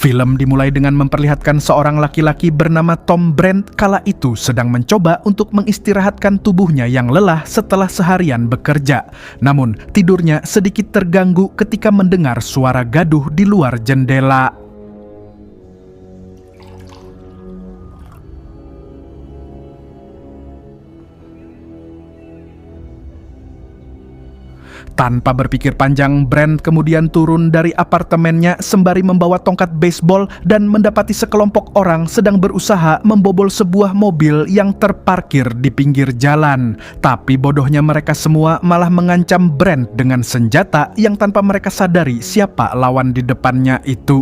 Film dimulai dengan memperlihatkan seorang laki-laki bernama Tom Brandt kala itu sedang mencoba untuk mengistirahatkan tubuhnya yang lelah setelah seharian bekerja. Namun, tidurnya sedikit terganggu ketika mendengar suara gaduh di luar jendela. Tanpa berpikir panjang, Brandt kemudian turun dari apartemennya sembari membawa tongkat baseball dan mendapati sekelompok orang sedang berusaha membobol sebuah mobil yang terparkir di pinggir jalan. Tapi bodohnya mereka semua malah mengancam Brandt dengan senjata yang tanpa mereka sadari siapa lawan di depannya itu.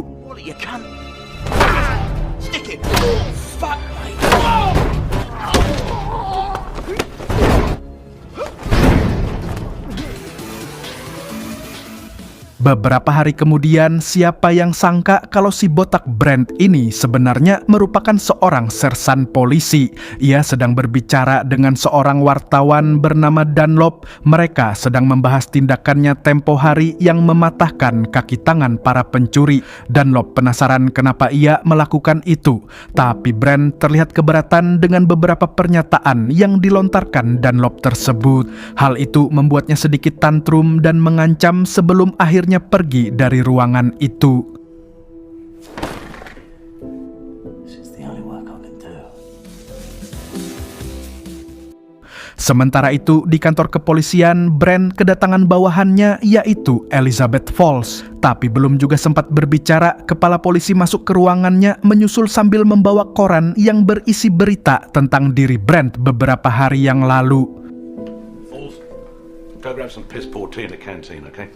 Beberapa hari kemudian, siapa yang sangka kalau si botak Brandt ini sebenarnya merupakan seorang sersan polisi. Ia sedang berbicara dengan seorang wartawan bernama Dunlop. Mereka sedang membahas tindakannya tempo hari yang mematahkan kaki tangan para pencuri. Dunlop penasaran kenapa ia melakukan itu. Tapi Brandt terlihat keberatan dengan beberapa pernyataan yang dilontarkan Dunlop tersebut. Hal itu membuatnya sedikit tantrum dan mengancam sebelum akhirnya pergi dari ruangan itu. Sementara itu, di kantor kepolisian, Brandt kedatangan bawahannya yaitu Elizabeth Falls. Tapi belum juga sempat berbicara, kepala polisi masuk ke ruangannya menyusul sambil membawa koran yang berisi berita tentang diri Brandt beberapa hari yang lalu. Falls, go grab some piss poor tea in the canteen, okay?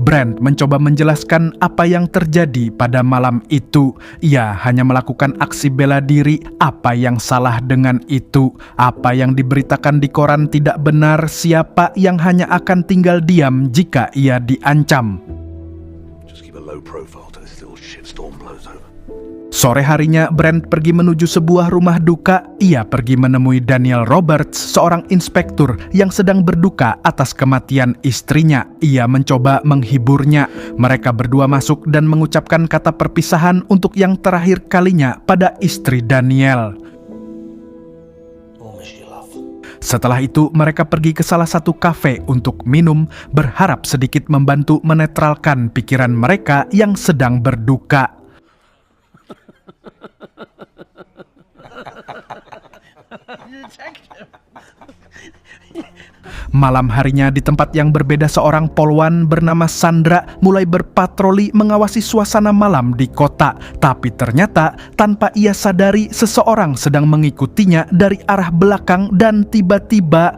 Brandt mencoba menjelaskan apa yang terjadi pada malam itu. Ia hanya melakukan aksi bela diri. Apa yang salah dengan itu? Apa yang diberitakan di koran tidak benar? Siapa yang hanya akan tinggal diam jika ia diancam? Just keep a low profile till this little shitstorm blows over. Sore harinya, Brandt pergi menuju sebuah rumah duka. Ia pergi menemui Daniel Roberts, seorang inspektur yang sedang berduka atas kematian istrinya. Ia mencoba menghiburnya. Mereka berdua masuk dan mengucapkan kata perpisahan untuk yang terakhir kalinya pada istri Daniel. Setelah itu, mereka pergi ke salah satu kafe untuk minum, berharap sedikit membantu menetralkan pikiran mereka yang sedang berduka. Malam harinya di tempat yang berbeda, seorang polwan bernama Sandra mulai berpatroli mengawasi suasana malam di kota. Tapi ternyata tanpa ia sadari seseorang sedang mengikutinya dari arah belakang dan tiba-tiba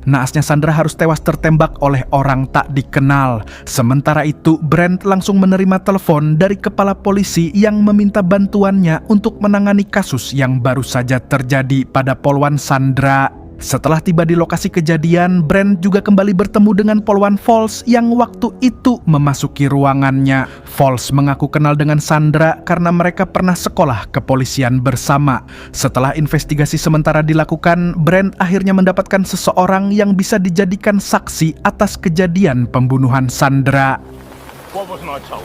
naasnya Sandra harus tewas tertembak oleh orang tak dikenal. Sementara itu, Brandt langsung menerima telepon dari kepala polisi yang meminta bantuannya untuk menangani kasus yang baru saja terjadi pada polwan Sandra. Setelah tiba di lokasi kejadian, Brandt juga kembali bertemu dengan polwan Falls yang waktu itu memasuki ruangannya. Falls mengaku kenal dengan Sandra karena mereka pernah sekolah kepolisian bersama. Setelah investigasi sementara dilakukan, Brandt akhirnya mendapatkan seseorang yang bisa dijadikan saksi atas kejadian pembunuhan Sandra. What wasn't I told?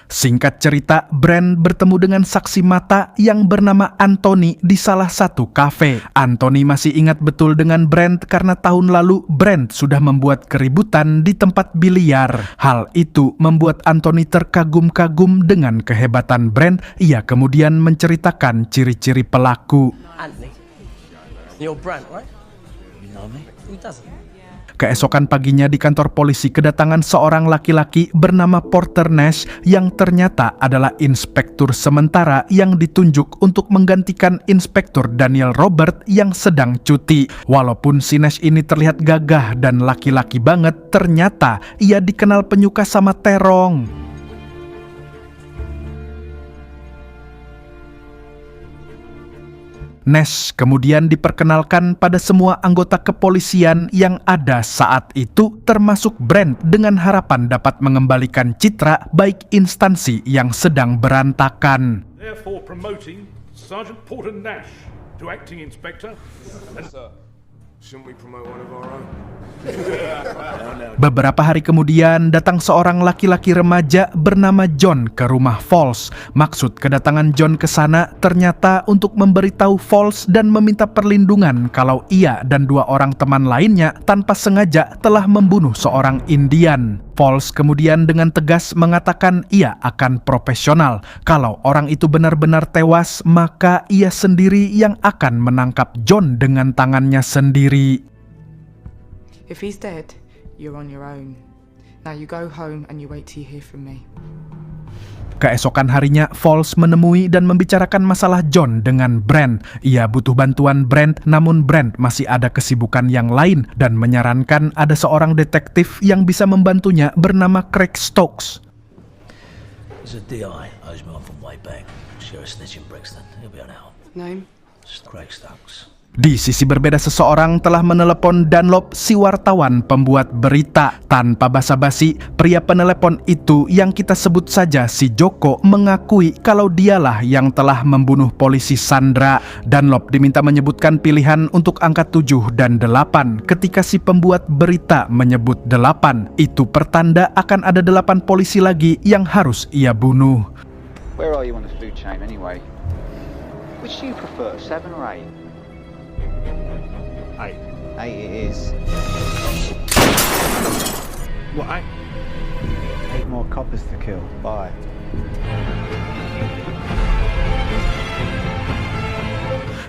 Singkat cerita, Brandt bertemu dengan saksi mata yang bernama Anthony di salah satu kafe. Anthony masih ingat betul dengan Brandt karena tahun lalu Brandt sudah membuat keributan di tempat biliar. Hal itu membuat Anthony terkagum-kagum dengan kehebatan Brandt. Ia kemudian menceritakan ciri-ciri pelaku. Anthony, you're Brandt, right? You know me? Who doesn't? Keesokan paginya di kantor polisi kedatangan seorang laki-laki bernama Porter Nash yang ternyata adalah inspektur sementara yang ditunjuk untuk menggantikan inspektur Daniel Robert yang sedang cuti. Walaupun si Nash ini terlihat gagah dan laki-laki banget, ternyata ia dikenal penyuka sama terong. Nash kemudian diperkenalkan pada semua anggota kepolisian yang ada saat itu, termasuk Brent, dengan harapan dapat mengembalikan citra baik instansi yang sedang berantakan. Therefore promoting Sergeant Porter Nash to acting inspector. Shouldn't we promote one of our own? Beberapa hari kemudian datang seorang laki-laki remaja bernama John ke rumah Falls. Maksud kedatangan John ke sana ternyata untuk memberitahu Falls dan meminta perlindungan kalau ia dan 2 orang teman lainnya tanpa sengaja telah membunuh seorang Indian. Falls kemudian dengan tegas mengatakan ia akan profesional. Kalau orang itu benar-benar tewas, maka ia sendiri yang akan menangkap John dengan tangannya sendiri. If he's dead, you're on your own. Now you go home and you wait till you hear from me. Keesokan harinya, Falls menemui dan membicarakan masalah John dengan Brent. Ia butuh bantuan Brent, namun Brent masih ada kesibukan yang lain dan menyarankan ada seorang detektif yang bisa membantunya bernama Craig Stokes. He's a DI. Owes me one from way back. Share a snitch in Brixton. He'll be on out. Name? Just Craig Stokes. Di sisi berbeda, seseorang telah menelepon Dunlop, si wartawan pembuat berita. Tanpa basa-basi, pria penelepon itu yang kita sebut saja si Joko mengakui kalau dialah yang telah membunuh polisi Sandra. Dunlop diminta menyebutkan pilihan untuk angka 7 dan 8. Ketika si pembuat berita menyebut 8, itu pertanda akan ada 8 polisi lagi yang harus ia bunuh. Where are you on the food chain anyway? Which do you prefer, 7 or 8? 8. 8 it is. What, 8? 8 more coppers to kill. Bye.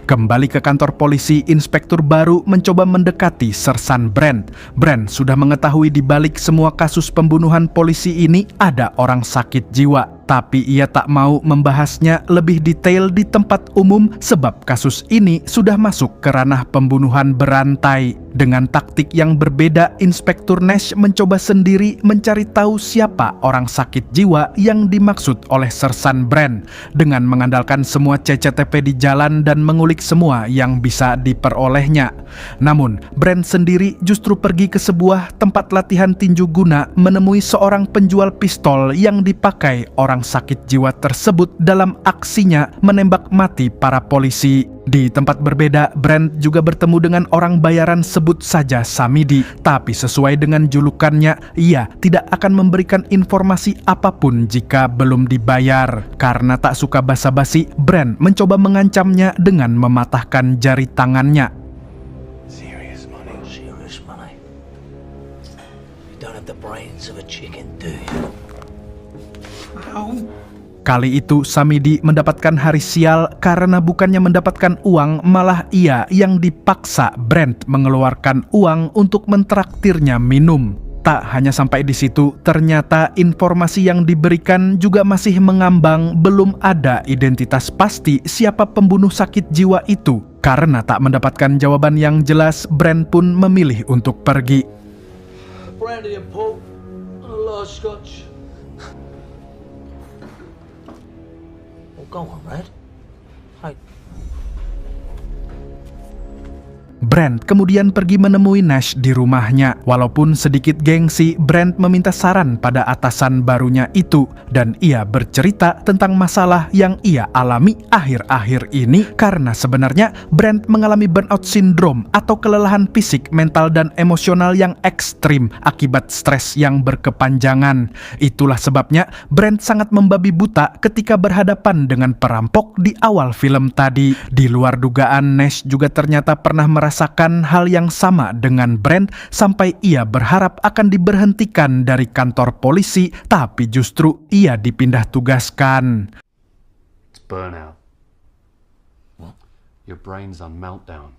Kembali ke kantor polisi, inspektur baru mencoba mendekati Sersan Brent. Brent sudah mengetahui di balik semua kasus pembunuhan polisi ini ada orang sakit jiwa. Tapi ia tak mau membahasnya lebih detail di tempat umum sebab kasus ini sudah masuk ke ranah pembunuhan berantai. Dengan taktik yang berbeda, Inspektur Nash mencoba sendiri mencari tahu siapa orang sakit jiwa yang dimaksud oleh Sersan Brent. Dengan mengandalkan semua CCTV di jalan dan mengulik semua yang bisa diperolehnya. Namun, Brent sendiri justru pergi ke sebuah tempat latihan tinju guna menemui seorang penjual pistol yang dipakai orang sakit jiwa tersebut dalam aksinya menembak mati para polisi. Di tempat berbeda, Brent juga bertemu dengan orang bayaran sebut saja Samidi. Tapi sesuai dengan julukannya, ia tidak akan memberikan informasi apapun jika belum dibayar. Karena tak suka basa-basi, Brent mencoba mengancamnya dengan mematahkan jari tangannya. Serious money. Serious money. You don't have the brains of a chicken, do you? Kali itu Samidi mendapatkan hari sial karena bukannya mendapatkan uang, malah ia yang dipaksa Brent mengeluarkan uang untuk mentraktirnya minum. Tak hanya sampai di situ, ternyata informasi yang diberikan juga masih mengambang, belum ada identitas pasti siapa pembunuh sakit jiwa itu. Karena tak mendapatkan jawaban yang jelas, Brent pun memilih untuk pergi. Brandy and port and a large scotch. Go on, Red. Hey. Brent kemudian pergi menemui Nash di rumahnya. Walaupun sedikit gengsi, Brent meminta saran pada atasan barunya itu. Dan ia bercerita tentang masalah yang ia alami akhir-akhir ini. Karena sebenarnya Brent mengalami burnout syndrome atau kelelahan fisik, mental, dan emosional yang ekstrim akibat stres yang berkepanjangan. Itulah sebabnya Brent sangat membabi buta ketika berhadapan dengan perampok di awal film tadi. Di luar dugaan, Nash juga ternyata pernah merasakan hal yang sama dengan Brent sampai ia berharap akan diberhentikan dari kantor polisi, tapi justru ia dipindah tugaskan. It's burnout. What? Your brain's on meltdown.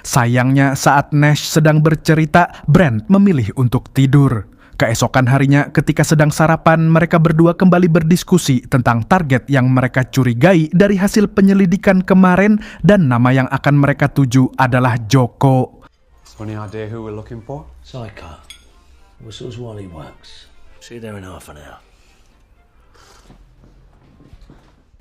Sayangnya saat Nash sedang bercerita, Brent memilih untuk tidur. Keesokan harinya ketika sedang sarapan, mereka berdua kembali berdiskusi tentang target yang mereka curigai dari hasil penyelidikan kemarin, dan nama yang akan mereka tuju adalah Joko. Any idea who we're looking for? Psycho. Whistles while he works. See you there in half an hour.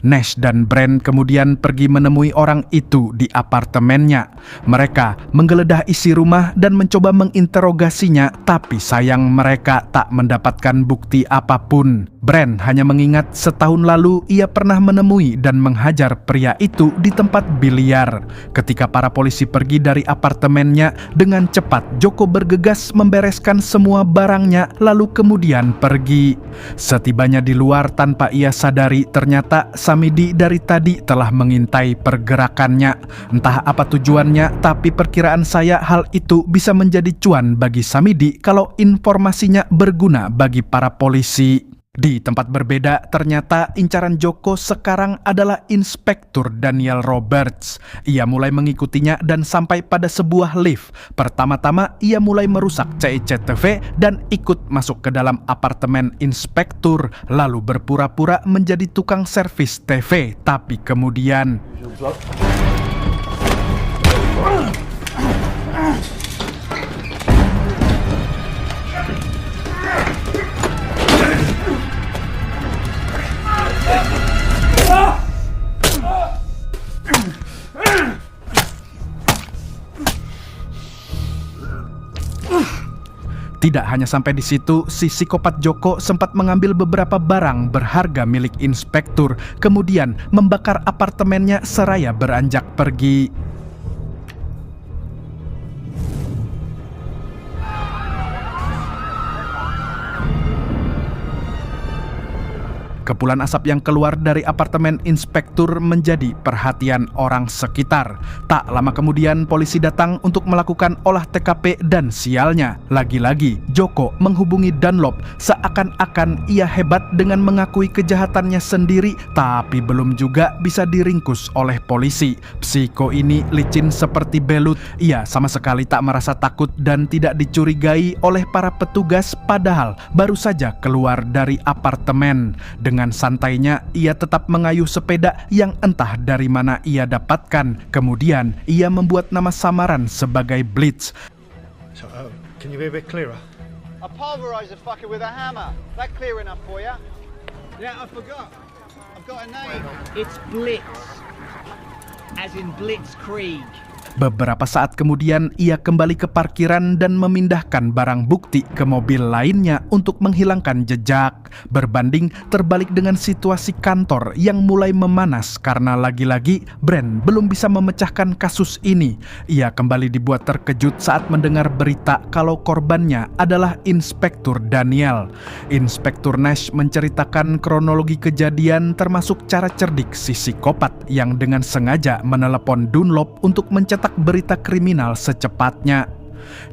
Nash dan Brent kemudian pergi menemui orang itu di apartemennya. Mereka menggeledah isi rumah dan mencoba menginterogasinya, tapi sayang mereka tak mendapatkan bukti apapun. Brent hanya mengingat setahun lalu ia pernah menemui dan menghajar pria itu di tempat biliar. Ketika para polisi pergi dari apartemennya, dengan cepat Joko bergegas membereskan semua barangnya lalu kemudian pergi. Setibanya di luar tanpa ia sadari, ternyata Samidi dari tadi telah mengintai pergerakannya. Entah apa tujuannya, tapi perkiraan saya hal itu bisa menjadi cuan bagi Samidi kalau informasinya berguna bagi para polisi. Di tempat berbeda, ternyata incaran Joko sekarang adalah Inspektur Daniel Roberts. Ia mulai mengikutinya dan sampai pada sebuah lift. Pertama-tama, ia mulai merusak CICTV dan ikut masuk ke dalam apartemen Inspektur, lalu berpura-pura menjadi tukang servis TV. Tapi kemudian... Tidak hanya sampai di situ, si psikopat Joko sempat mengambil beberapa barang berharga milik Inspektur, kemudian membakar apartemennya seraya beranjak pergi. Kepulan asap yang keluar dari apartemen Inspektur menjadi perhatian orang sekitar. Tak lama kemudian polisi datang untuk melakukan olah TKP dan sialnya, lagi-lagi Joko menghubungi Dunlop seakan-akan ia hebat dengan mengakui kejahatannya sendiri, tapi belum juga bisa diringkus oleh polisi. Psiko ini licin seperti belut. Ia sama sekali tak merasa takut dan tidak dicurigai oleh para petugas, padahal baru saja keluar dari apartemen. Dengan santainya, ia tetap mengayuh sepeda yang entah dari mana ia dapatkan. Kemudian, ia membuat nama samaran sebagai Blitz. So, can you be a bit clearer? I pulverise a fucker with a hammer. That clear enough for you? Yeah, I forgot. I've got a name. It's Blitz. As in Blitzkrieg. Beberapa saat kemudian, ia kembali ke parkiran dan memindahkan barang bukti ke mobil lainnya untuk menghilangkan jejak. Berbanding terbalik dengan situasi kantor yang mulai memanas karena lagi-lagi Brent belum bisa memecahkan kasus ini. Ia kembali dibuat terkejut saat mendengar berita kalau korbannya adalah Inspektur Daniel. Inspektur Nash menceritakan kronologi kejadian termasuk cara cerdik si psikopat yang dengan sengaja menelepon Dunlop untuk mencetak berita kriminal secepatnya.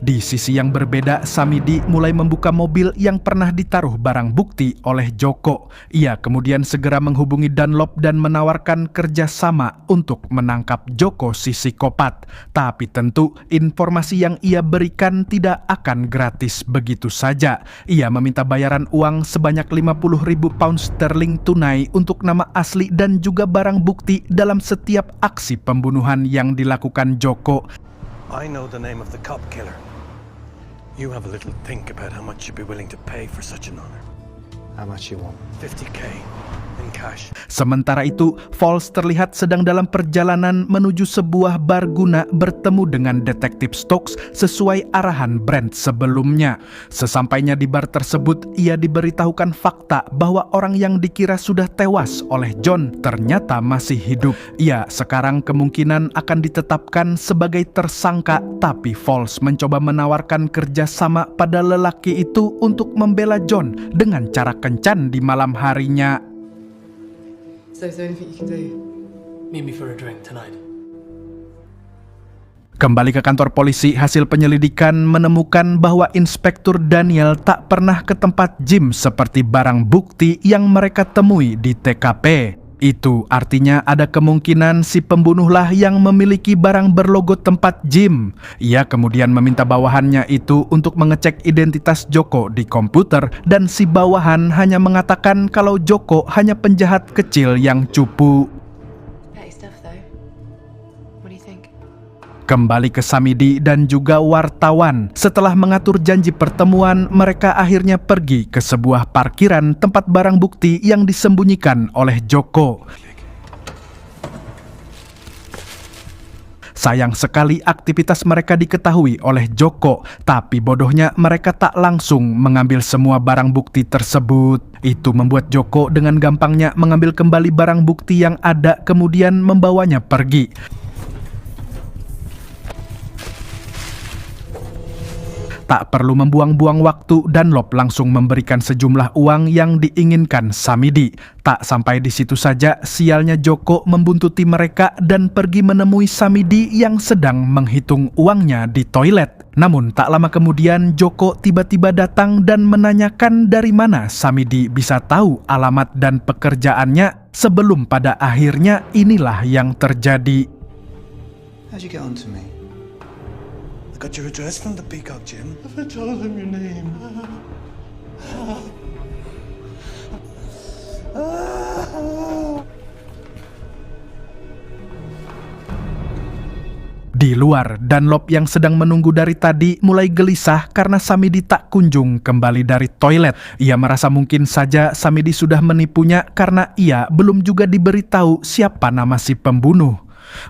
Di sisi yang berbeda, Samidi mulai membuka mobil yang pernah ditaruh barang bukti oleh Joko. Ia kemudian segera menghubungi Dunlop dan menawarkan kerjasama untuk menangkap Joko si psikopat. Tapi tentu informasi yang ia berikan tidak akan gratis begitu saja. Ia meminta bayaran uang sebanyak 50.000 pound sterling tunai untuk nama asli dan juga barang bukti dalam setiap aksi pembunuhan yang dilakukan Joko. I know the name of the cop killer. You have a little think about how much you'd be willing to pay for such an honor. How much you want? 50k in cash. Sementara itu, Falls terlihat sedang dalam perjalanan menuju sebuah bar guna bertemu dengan detektif Stokes sesuai arahan Brent sebelumnya. Sesampainya di bar tersebut, ia diberitahukan fakta bahwa orang yang dikira sudah tewas oleh John ternyata masih hidup. Ia sekarang kemungkinan akan ditetapkan sebagai tersangka, tapi Falls mencoba menawarkan kerjasama pada lelaki itu untuk membela John dengan cara kencan di malam harinya. So is there anything you can do? Meet me for a drink tonight. Kembali ke kantor polisi, hasil penyelidikan menemukan bahwa Inspektur Daniel tak pernah ke tempat gym seperti barang bukti yang mereka temui di TKP. Itu artinya ada kemungkinan si pembunuhlah yang memiliki barang berlogo tempat gym. Ia kemudian meminta bawahannya itu untuk mengecek identitas Joko di komputer dan si bawahan hanya mengatakan kalau Joko hanya penjahat kecil yang cupu. Kembali ke Samidi dan juga wartawan. Setelah mengatur janji pertemuan, mereka akhirnya pergi ke sebuah parkiran tempat barang bukti yang disembunyikan oleh Joko. Sayang sekali aktivitas mereka diketahui oleh Joko, tapi bodohnya mereka tak langsung mengambil semua barang bukti tersebut. Itu membuat Joko dengan gampangnya mengambil kembali barang bukti yang ada kemudian membawanya pergi. Tak perlu membuang-buang waktu, Dunlop langsung memberikan sejumlah uang yang diinginkan Samidi. Tak sampai di situ saja, sialnya Joko membuntuti mereka dan pergi menemui Samidi yang sedang menghitung uangnya di toilet. Namun tak lama kemudian Joko tiba-tiba datang dan menanyakan dari mana Samidi bisa tahu alamat dan pekerjaannya, sebelum pada akhirnya inilah yang terjadi. How'd you get on to me? I got your address from the Peacock Gym. I told him your name. Di luar, Dunlop yang sedang menunggu dari tadi mulai gelisah karena Samidi tak kunjung kembali dari toilet. Ia merasa mungkin saja Samidi sudah menipunya karena ia belum juga diberitahu siapa nama si pembunuh.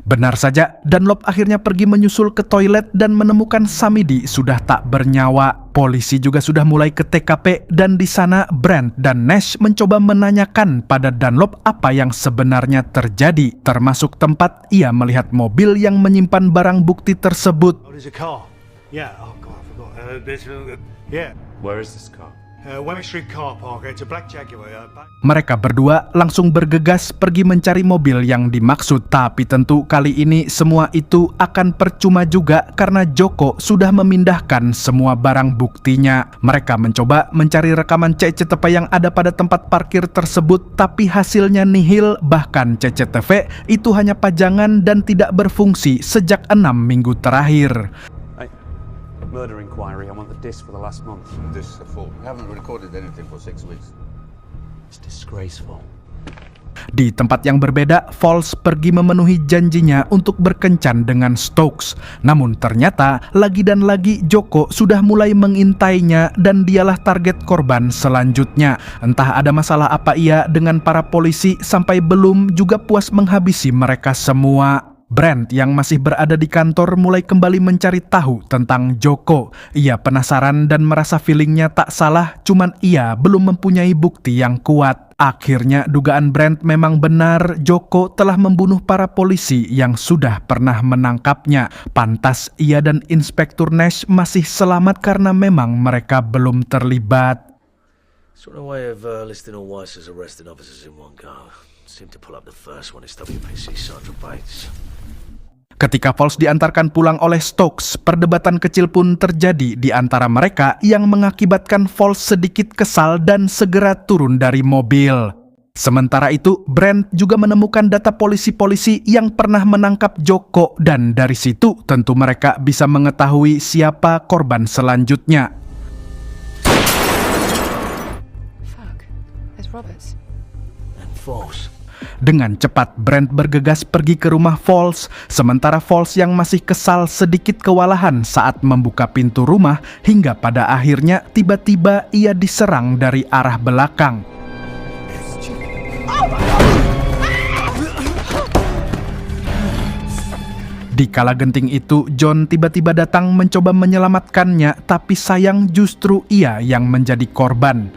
Benar saja, Dunlop akhirnya pergi menyusul ke toilet dan menemukan Samidi sudah tak bernyawa. Polisi juga sudah mulai ke TKP dan di sana Brent dan Nash mencoba menanyakan pada Dunlop apa yang sebenarnya terjadi, termasuk tempat ia melihat mobil yang menyimpan barang bukti tersebut. Oh, there's a car. Yeah, oh God, I forgot. Yeah. Where is this car? Wemmick Street Car Park. It's a black Jaguar. Mereka berdua langsung bergegas pergi mencari mobil yang dimaksud. Tapi tentu kali ini semua itu akan percuma juga karena Joko sudah memindahkan semua barang buktinya. Mereka mencoba mencari rekaman CCTV yang ada pada tempat parkir tersebut, tapi hasilnya nihil. Bahkan CCTV itu hanya pajangan dan tidak berfungsi sejak 6 minggu terakhir. Murder inquiry. I want the disc for the last month. This is a fault. We haven't recorded anything for 6 weeks. It's disgraceful. Di tempat yang berbeda, Falls pergi memenuhi janjinya untuk berkencan dengan Stokes. Namun ternyata lagi dan lagi Joko sudah mulai mengintainya dan dialah target korban selanjutnya. Entah ada masalah apa ia dengan para polisi sampai belum juga puas menghabisi mereka semua. Brent yang masih berada di kantor mulai kembali mencari tahu tentang Joko. Ia penasaran dan merasa feelingnya tak salah, cuman ia belum mempunyai bukti yang kuat. Akhirnya dugaan Brent memang benar, Joko telah membunuh para polisi yang sudah pernah menangkapnya. Pantas ia dan Inspektur Nash masih selamat karena memang mereka belum terlibat. Sort of way of listing all Weiss's arrested officers in one go. Seemed to pull up the first one is WPC Sergeant Bates. Ketika Falls diantarkan pulang oleh Stokes, perdebatan kecil pun terjadi di antara mereka yang mengakibatkan Falls sedikit kesal dan segera turun dari mobil. Sementara itu, Brent juga menemukan data polisi-polisi yang pernah menangkap Joko dan dari situ tentu mereka bisa mengetahui siapa korban selanjutnya. Fuck, there's Roberts. And Falls. Dengan cepat Brent bergegas pergi ke rumah Falls, sementara Falls yang masih kesal sedikit kewalahan saat membuka pintu rumah hingga pada akhirnya tiba-tiba ia diserang dari arah belakang. Di kala genting itu, John tiba-tiba datang mencoba menyelamatkannya, tapi sayang justru ia yang menjadi korban.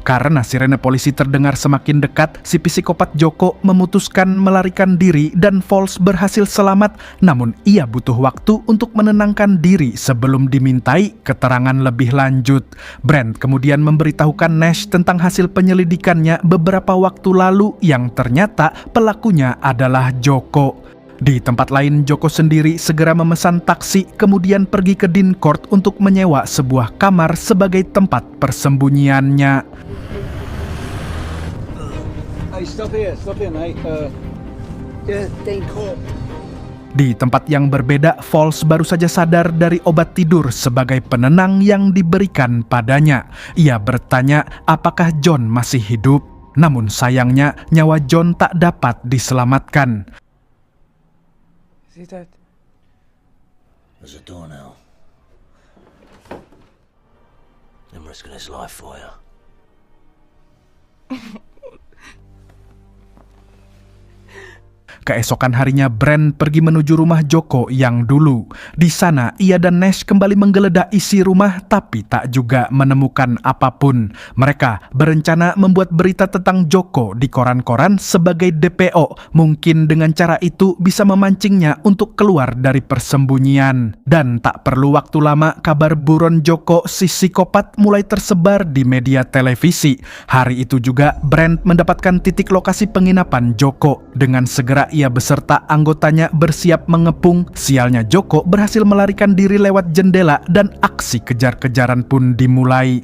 Karena sirene polisi terdengar semakin dekat, si psikopat Joko memutuskan melarikan diri dan Falls berhasil selamat. Namun ia butuh waktu untuk menenangkan diri sebelum dimintai keterangan lebih lanjut. Brent kemudian memberitahukan Nash tentang hasil penyelidikannya beberapa waktu lalu yang ternyata pelakunya adalah Joko. Di tempat lain, Joko sendiri segera memesan taksi kemudian pergi ke Dean Court untuk menyewa sebuah kamar sebagai tempat persembunyiannya. Hey, stop here, mate. Dean Court. Di tempat yang berbeda, Falls baru saja sadar dari obat tidur sebagai penenang yang diberikan padanya. Ia bertanya apakah John masih hidup. Namun sayangnya nyawa John tak dapat diselamatkan. Is he dead? There's a door now. I'm risking his life for you. Keesokan harinya, Brent pergi menuju rumah Joko yang dulu. Di sana, ia dan Nash kembali menggeledah isi rumah, tapi tak juga menemukan apapun. Mereka berencana membuat berita tentang Joko di koran-koran sebagai DPO. Mungkin dengan cara itu bisa memancingnya untuk keluar dari persembunyian. Dan tak perlu waktu lama, kabar buron Joko si psikopat mulai tersebar di media televisi. Hari itu juga, Brent mendapatkan titik lokasi penginapan Joko. Dengan segera ia beserta anggotanya bersiap mengepung. Sialnya Joko berhasil melarikan diri lewat jendela dan aksi kejar-kejaran pun dimulai.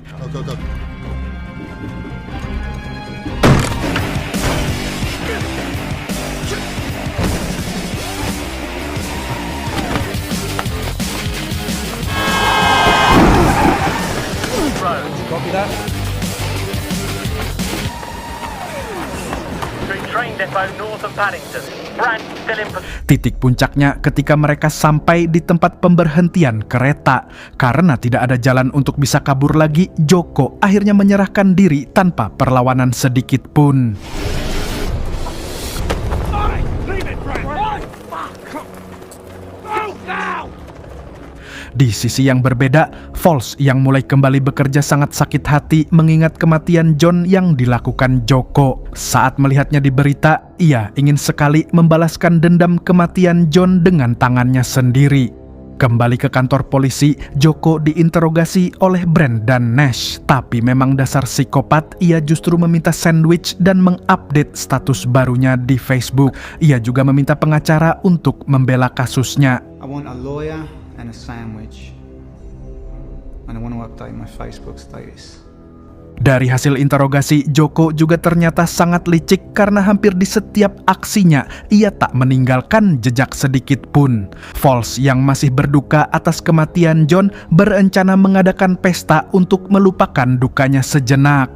Train depot north of Paddington. Brand still in pursuit. Titik puncaknya ketika mereka sampai di tempat pemberhentian kereta. Karena tidak ada jalan untuk bisa kabur lagi, Joko akhirnya menyerahkan diri tanpa perlawanan sedikit pun. Di sisi yang berbeda, Falls yang mulai kembali bekerja sangat sakit hati mengingat kematian John yang dilakukan Joko. Saat melihatnya di berita, ia ingin sekali membalaskan dendam kematian John dengan tangannya sendiri. Kembali ke kantor polisi, Joko diinterogasi oleh Brent dan Nash. Tapi memang dasar psikopat, ia justru meminta sandwich dan mengupdate status barunya di Facebook. Ia juga meminta pengacara untuk membela kasusnya. I want a lawyer and a sandwich. And I want to update my Facebook status. Dari hasil interogasi, Joko juga ternyata sangat licik karena hampir di setiap aksinya ia tak meninggalkan jejak sedikit pun. Falls yang masih berduka atas kematian John berencana mengadakan pesta untuk melupakan dukanya sejenak.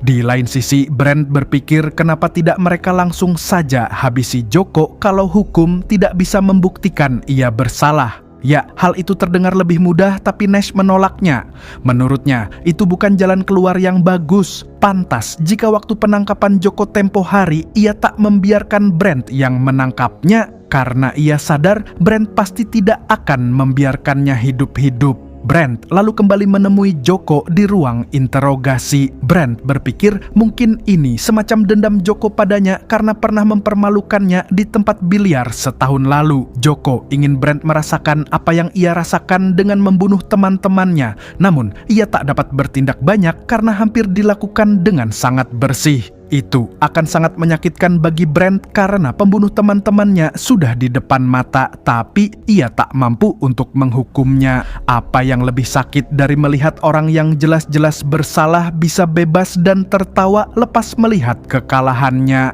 Di lain sisi, Brent berpikir kenapa tidak mereka langsung saja habisi Joko kalau hukum tidak bisa membuktikan ia bersalah. Ya, hal itu terdengar lebih mudah tapi Nash menolaknya. Menurutnya, itu bukan jalan keluar yang bagus. Pantas jika waktu penangkapan Joko tempo hari, ia tak membiarkan Brent yang menangkapnya karena ia sadar Brent pasti tidak akan membiarkannya hidup-hidup. Brent lalu kembali menemui Joko di ruang interogasi. Brent berpikir mungkin ini semacam dendam Joko padanya karena pernah mempermalukannya di tempat biliar setahun lalu. Joko ingin Brent merasakan apa yang ia rasakan dengan membunuh teman-temannya. Namun, ia tak dapat bertindak banyak karena hampir dilakukan dengan sangat bersih. Itu akan sangat menyakitkan bagi Brent karena pembunuh teman-temannya sudah di depan mata, tapi ia tak mampu untuk menghukumnya. Apa yang lebih sakit dari melihat orang yang jelas-jelas bersalah bisa bebas dan tertawa lepas melihat kekalahannya?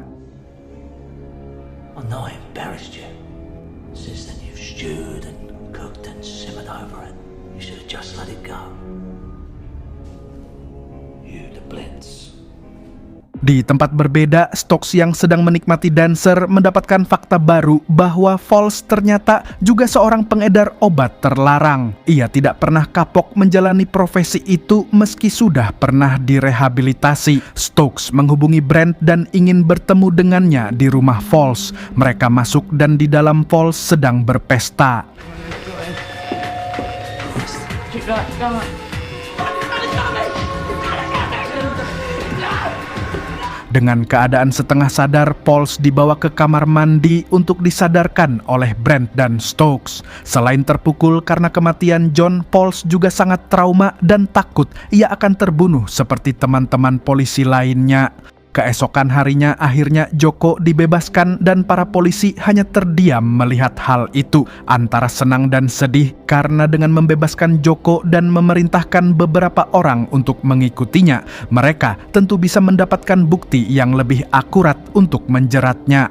I know I embarrassed you. Since then you've stewed and cooked and simmered over it. You should have just let it go. You the blitz. Di tempat berbeda, Stokes yang sedang menikmati Dancer mendapatkan fakta baru bahwa Falls ternyata juga seorang pengedar obat terlarang. Ia tidak pernah kapok menjalani profesi itu meski sudah pernah direhabilitasi. Stokes menghubungi Brent dan ingin bertemu dengannya di rumah Falls. Mereka masuk dan di dalam Falls sedang berpesta. Dengan keadaan setengah sadar, Falls dibawa ke kamar mandi untuk disadarkan oleh Brent dan Stokes. Selain terpukul karena kematian John, Falls juga sangat trauma dan takut ia akan terbunuh seperti teman-teman polisi lainnya. Keesokan harinya akhirnya Joko dibebaskan dan para polisi hanya terdiam melihat hal itu, antara senang dan sedih karena dengan membebaskan Joko dan memerintahkan beberapa orang untuk mengikutinya, mereka tentu bisa mendapatkan bukti yang lebih akurat untuk menjeratnya.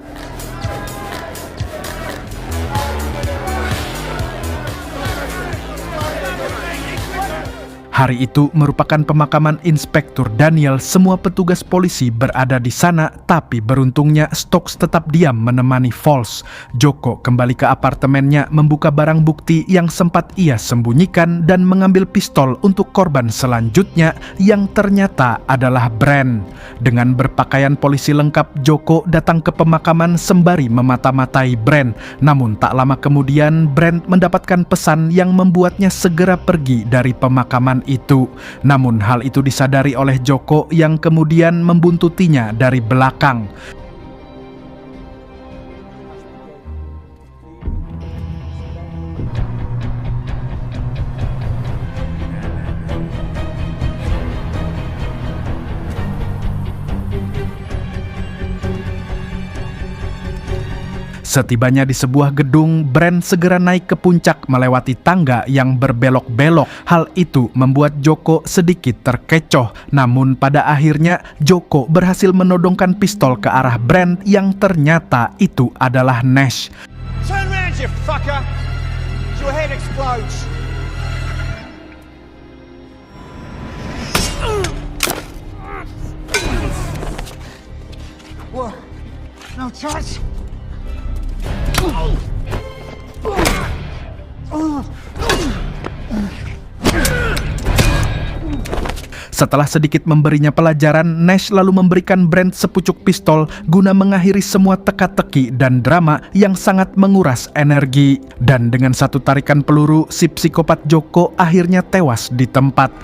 Hari itu merupakan pemakaman Inspektur Daniel. Semua petugas polisi berada di sana, tapi beruntungnya Stokes tetap diam menemani Falls. Joko kembali ke apartemennya, membuka barang bukti yang sempat ia sembunyikan dan mengambil pistol untuk korban selanjutnya yang ternyata adalah Brent. Dengan berpakaian polisi lengkap, Joko datang ke pemakaman sembari memata-matai Brent. Namun tak lama kemudian Brent mendapatkan pesan yang membuatnya segera pergi dari pemakaman itu. Namun hal itu disadari oleh Joko yang kemudian membuntutinya dari belakang. Setibanya di sebuah gedung, Brent segera naik ke puncak melewati tangga yang berbelok-belok. Hal itu membuat Joko sedikit terkecoh. Namun pada akhirnya Joko berhasil menodongkan pistol ke arah Brent yang ternyata itu adalah Nash. Turn round, you fucker! Your head explodes. What? No chance. Setelah sedikit memberinya pelajaran, Nash lalu memberikan Brent sepucuk pistol guna mengakhiri semua teka-teki dan drama yang sangat menguras energi. Dan dengan satu tarikan peluru, si psikopat Joko akhirnya tewas di tempat.